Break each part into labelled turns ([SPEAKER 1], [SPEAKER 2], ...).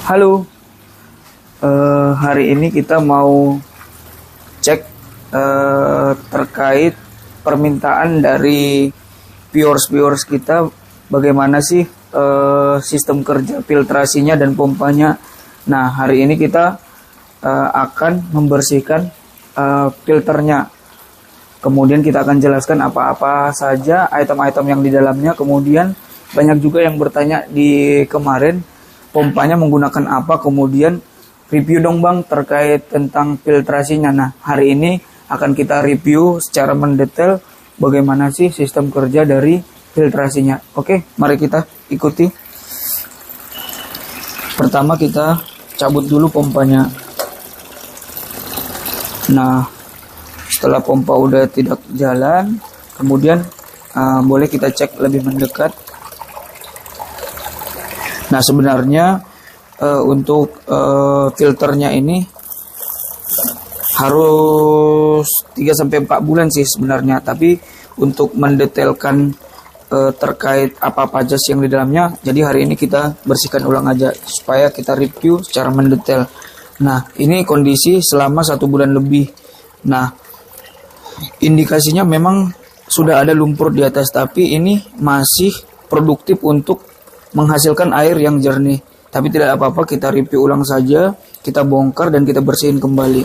[SPEAKER 1] Halo, hari ini kita mau cek terkait permintaan dari viewers kita, bagaimana sih sistem kerja filtrasinya dan pompanya. Nah, hari ini kita akan membersihkan filternya. Kemudian kita akan jelaskan apa-apa saja item-item yang di dalamnya. Kemudian banyak juga yang bertanya di kemarin, pompanya menggunakan apa, kemudian review dong bang terkait tentang filtrasinya. Nah, hari ini akan kita review secara mendetail bagaimana sih sistem kerja dari filtrasinya. Oke, mari kita ikuti. Pertama kita cabut dulu pompanya. Nah, setelah pompa udah tidak jalan, kemudian boleh kita cek lebih mendekat. Nah, sebenarnya untuk filternya ini harus 3-4 bulan sih sebenarnya. Tapi untuk mendetailkan terkait apa aja yang di dalamnya, jadi hari ini kita bersihkan ulang aja supaya kita review secara mendetail. Nah, ini kondisi selama 1 bulan lebih. Nah, indikasinya memang sudah ada lumpur di atas, tapi ini masih produktif untuk menghasilkan air yang jernih. Tapi tidak apa-apa, kita review ulang saja, kita bongkar dan kita bersihin kembali.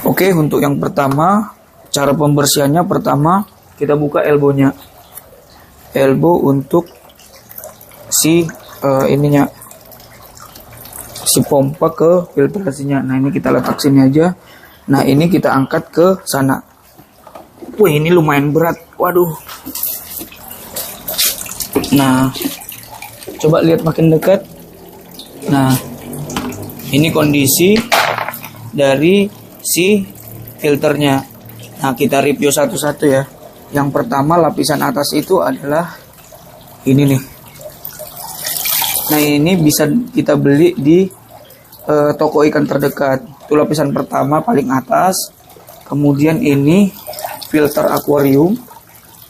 [SPEAKER 1] Oke, untuk yang pertama, cara pembersihannya pertama kita buka elbownya. Elbow untuk si si pompa ke filtrasinya. Nah, ini kita letak sini aja. Nah, ini kita angkat ke sana. Wih, ini lumayan berat. Waduh. Nah, coba lihat makin dekat. Nah, ini kondisi dari si filternya. Nah, kita review satu-satu ya. Yang pertama, lapisan atas itu adalah ini nih. Nah, ini bisa kita beli di toko ikan terdekat. Itu lapisan pertama paling atas. Kemudian ini filter akuarium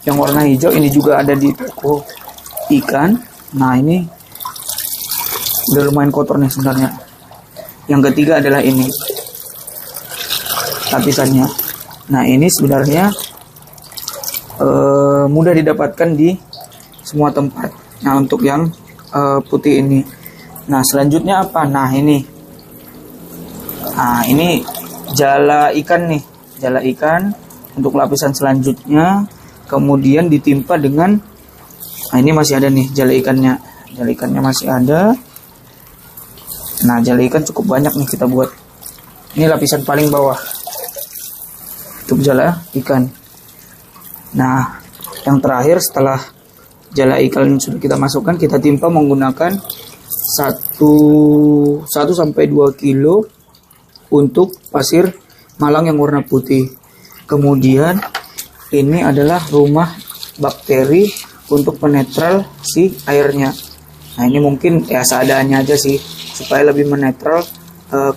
[SPEAKER 1] yang warna hijau, ini juga ada di toko ikan. Nah, ini udah lumayan kotor nih sebenarnya. Yang ketiga adalah ini lapisannya. Nah, ini sebenarnya mudah didapatkan di semua tempat. Nah, untuk yang putih ini. Nah, selanjutnya apa? Nah, ini. Nah, ini jala ikan nih. Jala ikan untuk lapisan selanjutnya. Kemudian ditimpa dengan, nah ini masih ada nih jala ikannya. Jala ikannya masih ada. Nah, jala ikan cukup banyak nih kita buat. Ini lapisan paling bawah untuk jala ikan. Nah, yang terakhir setelah jala ikan sudah kita masukkan, kita timpa menggunakan 1-2 kilo untuk pasir malang yang warna putih. Kemudian ini adalah rumah bakteri untuk penetral si airnya. Nah, ini mungkin ya seadanya aja sih supaya lebih menetral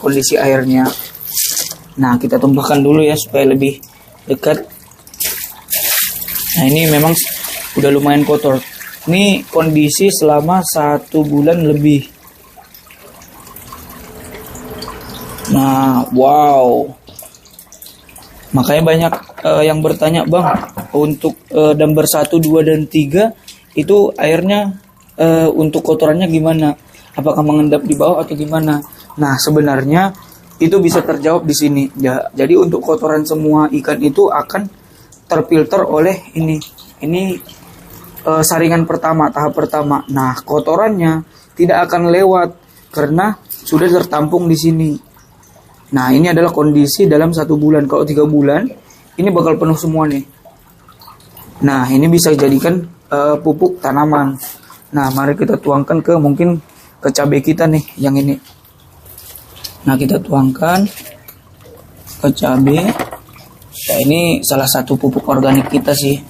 [SPEAKER 1] kondisi airnya. Nah, kita tumpahkan dulu ya supaya lebih dekat. Nah, ini memang udah lumayan kotor. Ini kondisi selama 1 bulan lebih. Nah, wow. Makanya banyak yang bertanya, bang, untuk damper 1, 2, dan 3 itu airnya untuk kotorannya gimana? Apakah mengendap di bawah atau gimana? Nah, sebenarnya itu bisa terjawab di sini. Ya, jadi untuk kotoran semua ikan itu akan terfilter oleh ini. Ini saringan pertama, tahap pertama. Nah, kotorannya tidak akan lewat karena sudah tertampung di sini. Nah, ini adalah kondisi dalam 1 bulan. Kalau 3 bulan, ini bakal penuh semua nih. Nah, ini bisa dijadikan pupuk tanaman. Nah, mari kita tuangkan mungkin ke cabai kita nih, yang ini. Nah, kita tuangkan ke cabai. Ya, ini salah satu pupuk organik kita sih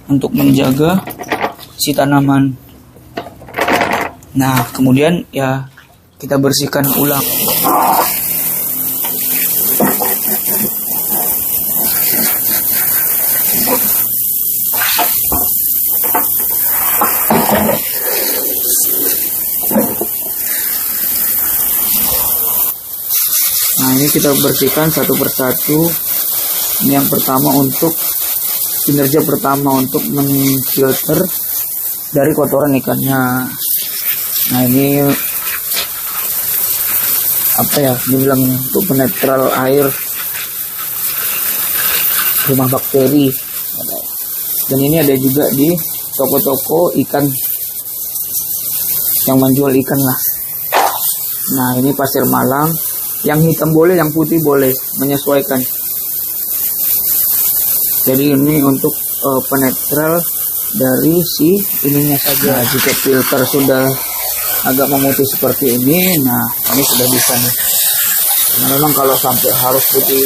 [SPEAKER 1] untuk menjaga si tanaman. Nah, kemudian ya kita bersihkan ulang. Nah, ini kita bersihkan satu persatu. Ini yang pertama untuk kinerja pertama untuk memfilter dari kotoran ikannya. Nah, ini apa ya, dibilang untuk penetral air, rumah bakteri. Dan ini ada juga di toko-toko ikan yang menjual ikan lah. Nah, ini pasir malang, yang hitam boleh, yang putih boleh, menyesuaikan. Jadi ini untuk penetral dari si ininya saja. Nah, jika filter sudah agak memutih seperti ini, nah ini sudah bisa nih. Nah, memang kalau sampai harus putih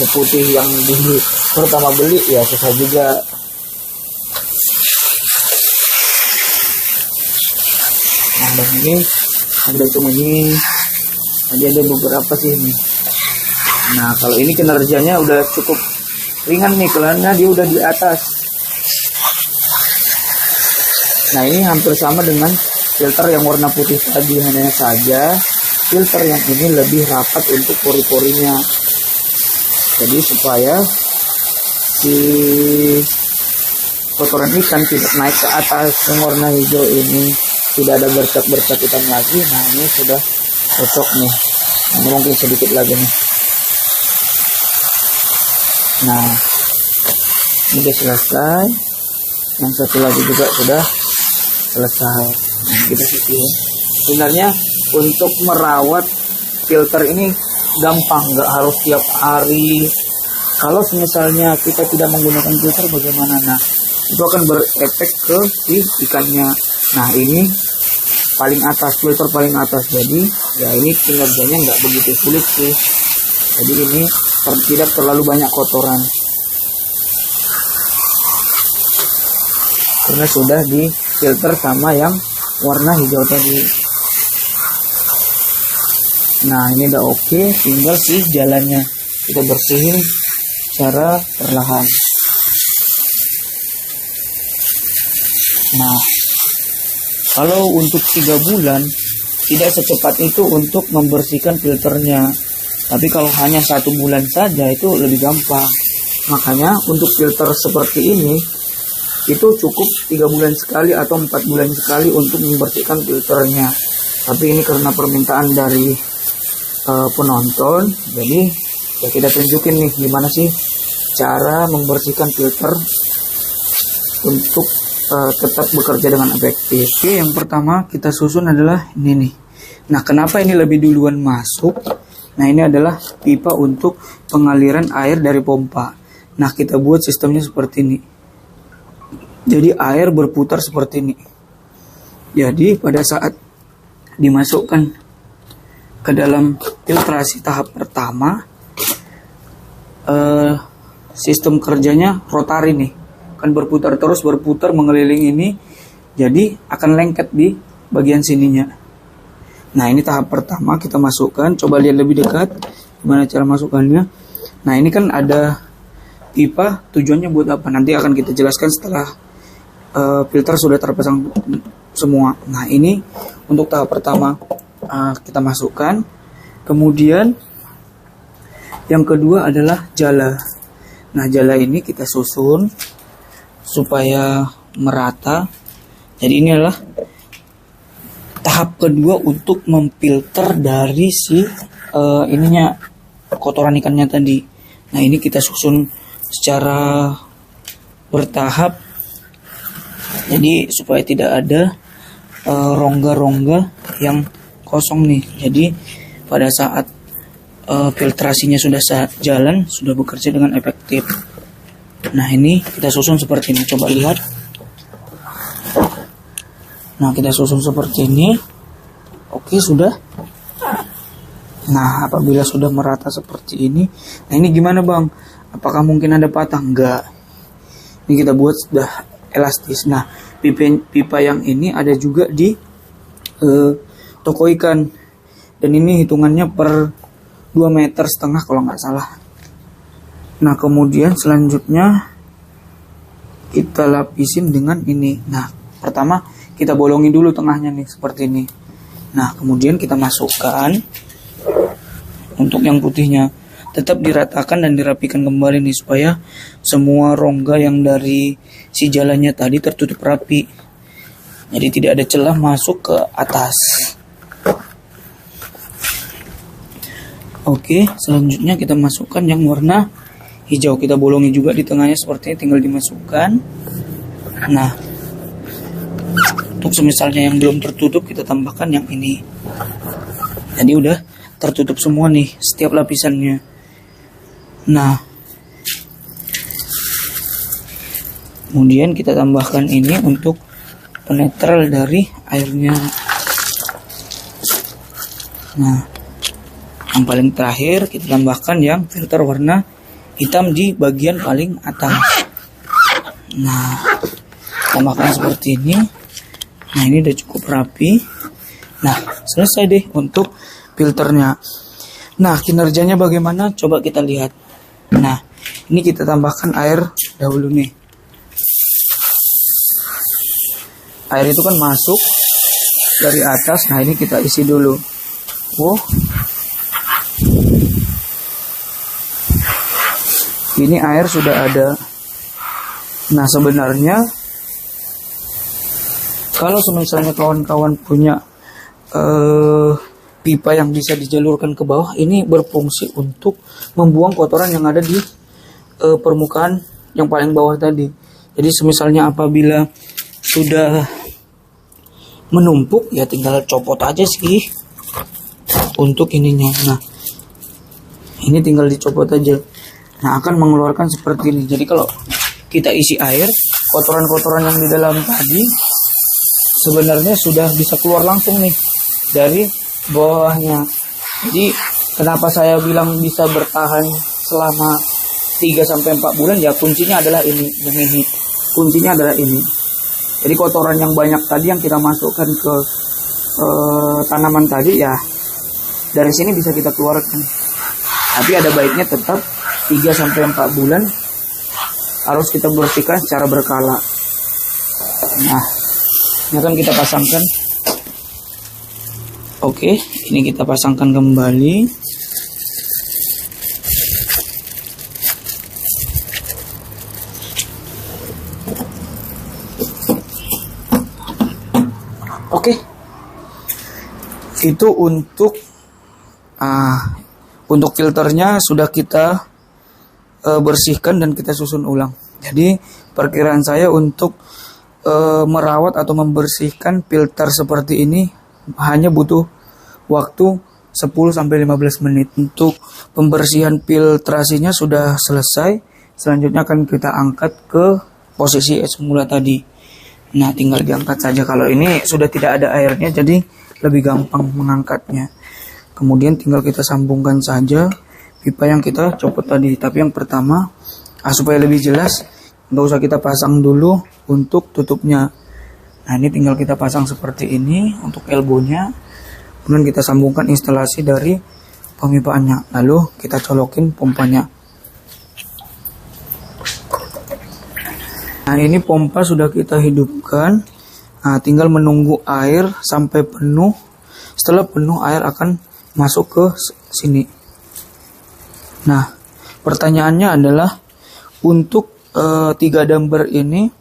[SPEAKER 1] seputih yang dulu pertama beli ya susah juga. Nah, dan ini ada cuma ini, tadi ada beberapa sih ini. Nah, kalau ini kinerjanya udah cukup ringan nih karena dia udah di atas. Nah, ini hampir sama dengan filter yang warna putih tadi, hanya saja filter yang ini lebih rapat untuk pori-porinya. Jadi supaya si kotoran ikan tidak naik ke atas, yang warna hijau ini tidak ada bercak-bercak hitam lagi. Nah, ini sudah cocok nih. Ini mungkin sedikit lagi nih. Nah, ini sudah selesai. Yang satu lagi juga sudah selesai. Nah, kita sisihin. Sebenarnya untuk merawat filter ini gampang, nggak harus tiap hari. Kalau misalnya kita tidak menggunakan filter bagaimana? Nah, itu akan berefek ke si ikannya. Nah, ini paling atas, filter paling atas, jadi ya ini kinerjanya nggak begitu sulit sih. Jadi ini tidak terlalu banyak kotoran karena sudah difilter sama yang warna hijau tadi. Nah, ini udah oke, tinggal sih jalannya kita bersihin secara perlahan. Nah, kalau untuk 3 bulan tidak secepat itu untuk membersihkan filternya. Tapi kalau hanya 1 bulan saja itu lebih gampang. Makanya untuk filter seperti ini itu cukup 3 bulan sekali atau 4 bulan sekali untuk membersihkan filternya. Tapi ini karena permintaan dari penonton, jadi ya kita tunjukin nih gimana sih cara membersihkan filter untuk tetap bekerja dengan efektif. Oke, yang pertama kita susun adalah ini nih. Nah, kenapa ini lebih duluan masuk? Nah, ini adalah pipa untuk pengaliran air dari pompa. Nah, kita buat sistemnya seperti ini. Jadi air berputar seperti ini. Jadi pada saat dimasukkan ke dalam filtrasi tahap pertama, sistem kerjanya rotari nih, kan berputar terus, berputar mengelilingi ini, jadi akan lengket di bagian sininya. Nah, ini tahap pertama kita masukkan. Coba lihat lebih dekat gimana cara masukkannya. Nah, ini kan ada pipa, tujuannya buat apa nanti akan kita jelaskan setelah filter sudah terpasang semua. Nah, ini untuk tahap pertama kita masukkan. Kemudian yang kedua adalah jala. Nah, jala ini kita susun supaya merata. Jadi ini adalah tahap kedua untuk memfilter dari si ininya kotoran ikannya tadi. Nah, ini kita susun secara bertahap. Jadi supaya tidak ada rongga-rongga yang kosong nih. Jadi pada saat filtrasinya sudah jalan, sudah bekerja dengan efektif. Nah, ini kita susun seperti ini. Coba lihat. Nah, kita susun seperti ini. Oke, sudah. Nah, apabila sudah merata seperti ini, nah ini gimana bang? Apakah mungkin ada patah? Enggak. Ini kita buat sudah elastis. Nah, pipa yang ini ada juga di toko ikan. Dan ini hitungannya per 2,5 meter kalau nggak salah. Nah, kemudian selanjutnya kita lapisin dengan ini. Nah, pertama kita bolongin dulu tengahnya nih seperti ini. Nah, kemudian kita masukkan untuk yang putihnya. Tetap diratakan dan dirapikan kembali nih supaya semua rongga yang dari si jalannya tadi tertutup rapi. Jadi tidak ada celah masuk ke atas. Oke, selanjutnya kita masukkan yang warna hijau. Kita bolongi juga di tengahnya seperti ini, tinggal dimasukkan. Nah, untuk semisalnya yang belum tertutup kita tambahkan yang ini. Jadi udah tertutup semua nih setiap lapisannya. Nah, kemudian kita tambahkan ini untuk penetral dari airnya. Nah, yang paling terakhir kita tambahkan yang filter warna hitam di bagian paling atas. Nah, tambahkan seperti ini. Nah, ini udah cukup rapi. Nah, selesai deh untuk filternya. Nah, kinerjanya bagaimana? Coba kita lihat. Nah, ini kita tambahkan air dahulu nih. Air itu kan masuk dari atas. Nah, ini kita isi dulu. Oh, ini air sudah ada. Nah, sebenarnya kalau misalnya kawan-kawan punya pipa yang bisa dijalurkan ke bawah, ini berfungsi untuk membuang kotoran yang ada di permukaan yang paling bawah tadi. Jadi semisalnya apabila sudah menumpuk, ya tinggal copot aja sih untuk ininya. Nah, ini tinggal dicopot aja. Nah, akan mengeluarkan seperti ini. Jadi kalau kita isi air, kotoran-kotoran yang di dalam tadi sebenarnya sudah bisa keluar langsung nih dari bawahnya. Jadi kenapa saya bilang bisa bertahan selama 3-4 bulan, ya kuncinya adalah ini, yang ini. Kuncinya adalah ini. Jadi kotoran yang banyak tadi yang kita masukkan ke tanaman tadi, ya dari sini bisa kita keluarkan. Tapi ada baiknya tetap 3-4 bulan harus kita bersihkan secara berkala. Nah, ini akan kita pasangkan. Oke, ini kita pasangkan kembali. Oke, itu untuk filternya sudah kita bersihkan dan kita susun ulang. Jadi perkiraan saya untuk merawat atau membersihkan filter seperti ini hanya butuh waktu 10-15 menit. Untuk pembersihan filtrasinya sudah selesai. Selanjutnya akan kita angkat ke posisi semula tadi. Nah, tinggal diangkat saja. Kalau ini sudah tidak ada airnya, jadi lebih gampang mengangkatnya. Kemudian tinggal kita sambungkan saja pipa yang kita copot tadi. Tapi yang pertama, supaya lebih jelas, nggak usah kita pasang dulu untuk tutupnya. Nah, ini tinggal kita pasang seperti ini untuk elbownya. Kemudian kita sambungkan instalasi dari pemipaannya. Lalu kita colokin pompanya. Nah, ini pompa sudah kita hidupkan. Nah, tinggal menunggu air sampai penuh. Setelah penuh, air akan masuk ke sini. Nah, pertanyaannya adalah untuk 3 dumper ini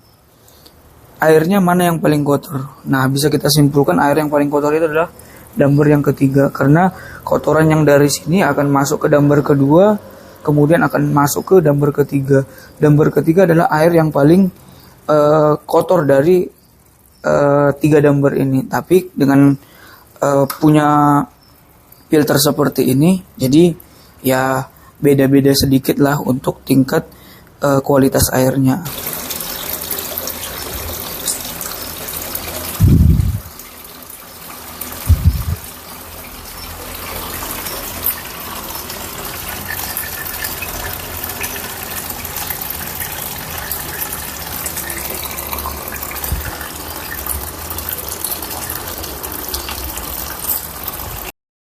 [SPEAKER 1] airnya mana yang paling kotor? Nah, bisa kita simpulkan air yang paling kotor itu adalah dumper yang ketiga, karena kotoran yang dari sini akan masuk ke dumper kedua, kemudian akan masuk ke dumper ketiga. Dumper ketiga adalah air yang paling kotor dari 3 dumper ini. Tapi dengan punya filter seperti ini, jadi ya beda-beda sedikit lah untuk tingkat kualitas airnya.